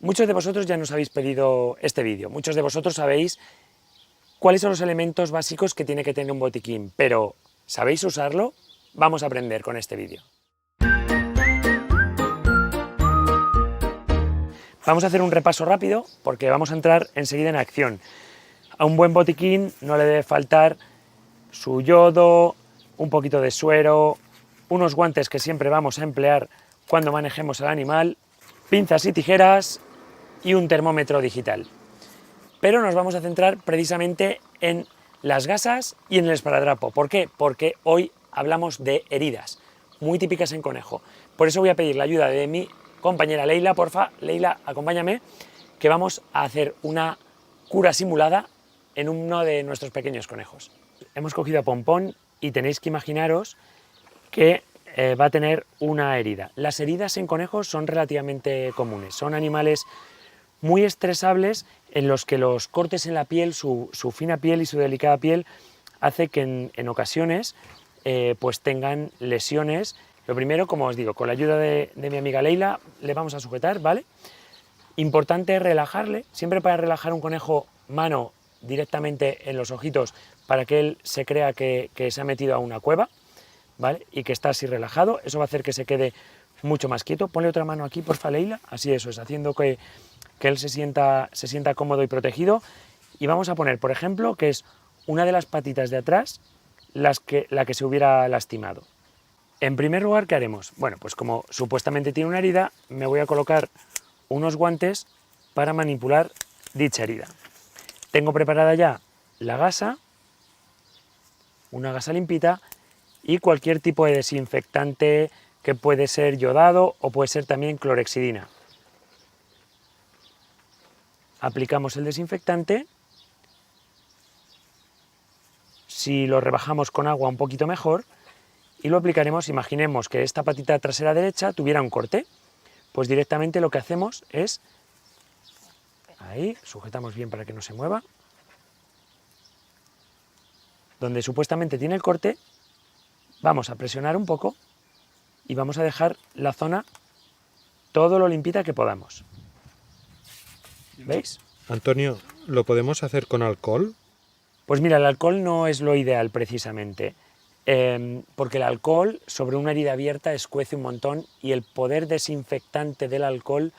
Muchos de vosotros ya nos habéis pedido este vídeo, muchos de vosotros sabéis cuáles son los elementos básicos que tiene que tener un botiquín, pero ¿sabéis usarlo? Vamos a aprender con este vídeo. Vamos a hacer un repaso rápido porque vamos a entrar enseguida en acción. A un buen botiquín no le debe faltar su yodo, un poquito de suero, unos guantes que siempre vamos a emplear cuando manejemos al animal, pinzas y tijeras y un termómetro digital. Pero nos vamos a centrar precisamente en las gasas y en el esparadrapo. ¿Por qué? Porque hoy hablamos de heridas, muy típicas en conejo. Por eso voy a pedir la ayuda de mi compañera Leila. Porfa, Leila, acompáñame, que vamos a hacer una cura simulada en uno de nuestros pequeños conejos. Hemos cogido a Pompón y tenéis que imaginaros que va a tener una herida. Las heridas en conejos son relativamente comunes, son animales muy estresables en los que los cortes en la piel, su fina piel y su delicada piel hace que en ocasiones pues tengan lesiones. Lo primero, como os digo, con la ayuda de mi amiga Leila le vamos a sujetar, ¿vale? Importante relajarle, siempre para relajar un conejo, mano directamente en los ojitos para que él se crea que se ha metido a una cueva, ¿vale? Y que está así relajado, eso va a hacer que se quede mucho más quieto. Ponle otra mano aquí, porfa, Leila, así eso es, haciendo que él se sienta cómodo y protegido. Y vamos a poner, por ejemplo, que es una de las patitas de atrás la que se hubiera lastimado. En primer lugar, ¿qué haremos? Bueno, pues como supuestamente tiene una herida, me voy a colocar unos guantes para manipular dicha herida. Tengo preparada ya la gasa, una gasa limpita y cualquier tipo de desinfectante que puede ser yodado o puede ser también clorhexidina. Aplicamos el desinfectante, si lo rebajamos con agua un poquito mejor, y lo aplicaremos. Imaginemos que esta patita trasera derecha tuviera un corte, pues directamente lo que hacemos es, ahí, sujetamos bien para que no se mueva, donde supuestamente tiene el corte, vamos a presionar un poco y vamos a dejar la zona todo lo limpita que podamos. ¿Veis? Antonio, ¿lo podemos hacer con alcohol? Pues mira, el alcohol no es lo ideal precisamente, porque el alcohol sobre una herida abierta escuece un montón y el poder desinfectante del alcohol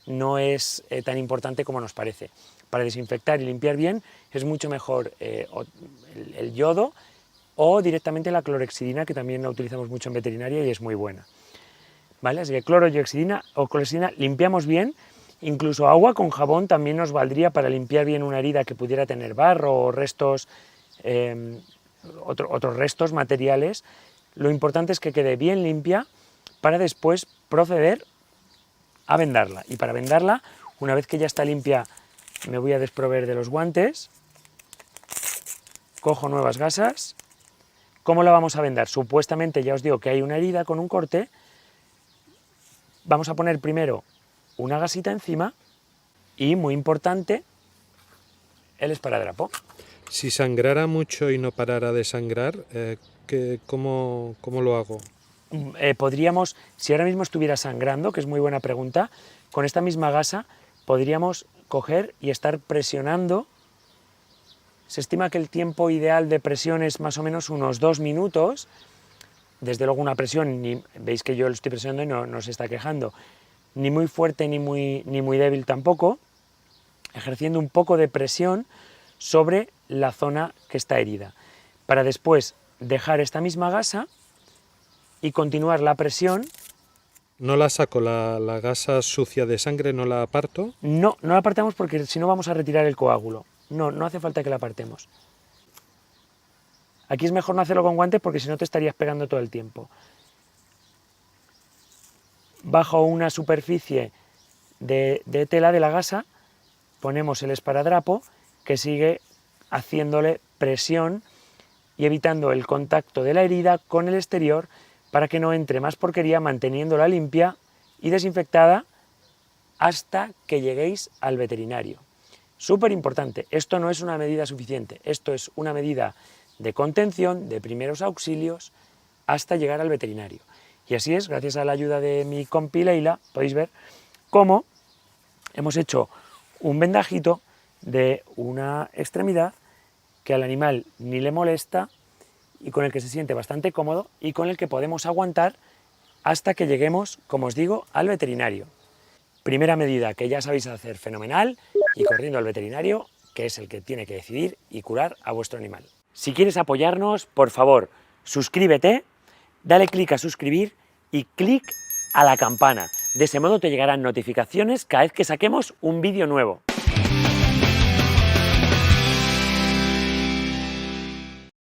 no es tan importante como nos parece. Para desinfectar y limpiar bien es mucho mejor el yodo o directamente la clorhexidina, que también la utilizamos mucho en veterinaria y es muy buena. ¿Vale? Así que clorhexidina o clorhexidina, limpiamos bien. Incluso agua con jabón también nos valdría para limpiar bien una herida que pudiera tener barro o restos, otros restos materiales. Lo importante es que quede bien limpia para después proceder a vendarla. Y para vendarla, una vez que ya está limpia, me voy a desproveer de los guantes, cojo nuevas gasas. ¿Cómo la vamos a vendar? Supuestamente ya os digo que hay una herida con un corte. Vamos a poner primero una gasita encima y, muy importante, el esparadrapo. Si sangrara mucho y no parara de sangrar, ¿cómo lo hago? Podríamos, si ahora mismo estuviera sangrando, que es muy buena pregunta, con esta misma gasa podríamos coger y estar presionando. Se estima que el tiempo ideal de presión es más o menos unos 2 minutos. Desde luego una presión, veis que yo lo estoy presionando y no se está quejando, ni muy fuerte ni muy débil tampoco, ejerciendo un poco de presión sobre la zona que está herida, para después dejar esta misma gasa y continuar la presión. ¿No la saco la gasa sucia de sangre, no la aparto? No la apartamos porque si no vamos a retirar el coágulo, no hace falta que la apartemos. Aquí es mejor no hacerlo con guantes porque si no te estarías pegando todo el tiempo. Bajo una superficie de tela de la gasa ponemos el esparadrapo que sigue haciéndole presión y evitando el contacto de la herida con el exterior para que no entre más porquería, manteniéndola limpia y desinfectada hasta que lleguéis al veterinario. Súper importante, esto no es una medida suficiente, esto es una medida de contención, de primeros auxilios, hasta llegar al veterinario. Y así es, gracias a la ayuda de mi compi Leila, podéis ver cómo hemos hecho un vendajito de una extremidad que al animal ni le molesta y con el que se siente bastante cómodo y con el que podemos aguantar hasta que lleguemos, como os digo, al veterinario. Primera medida que ya sabéis hacer fenomenal y corriendo al veterinario, que es el que tiene que decidir y curar a vuestro animal. Si quieres apoyarnos, por favor, suscríbete, dale clic a suscribir y clic a la campana. De ese modo te llegarán notificaciones cada vez que saquemos un vídeo nuevo.